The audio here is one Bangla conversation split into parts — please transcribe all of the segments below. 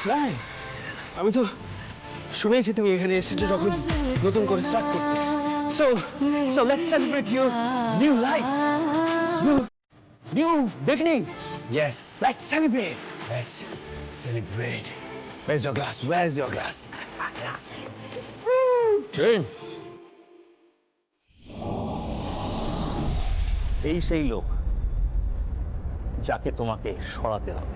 নাই, আমি তো শুনেছি তুমি এখানে এসেছো যখন নতুন করে স্টার্ট করতে। So let's celebrate your new life, new beginning. Yes, Let's celebrate. let's celebrate. Where's your glass? Where's your glass? এই সেই লোক যাকে তোমাকে সরাতে হবে।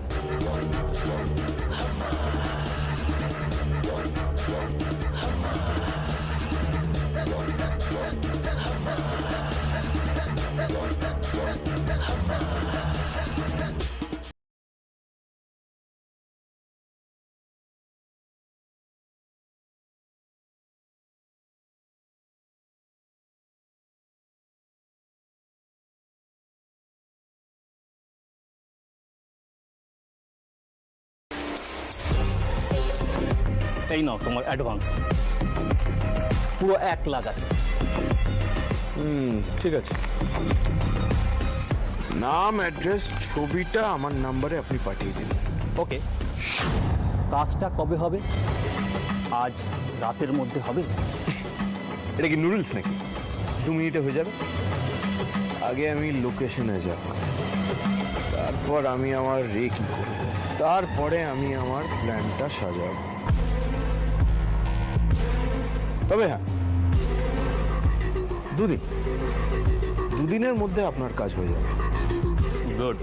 এই নাও তোমার অ্যাডভান্স, পুরো 1 লাখ আছে। ঠিক আছে, নাম, অ্যাড্রেস, ছবিটা আমার নাম্বারে আপনি পাঠিয়ে দিন। ওকে, কাজটা কবে হবে? আজ রাতের মধ্যে হবে? এটা কি নুডলস নাকি 2 মিনিটে হয়ে যাবে? আগে আমি লোকেশনে যাব, তারপর আমি আমার রেকি করব, তারপরে আমি আমার প্ল্যানটা সাজাবো। তবে হ্যাঁ, 2 দিনের মধ্যে আপনার কাজ হয়ে যাবে। গুড।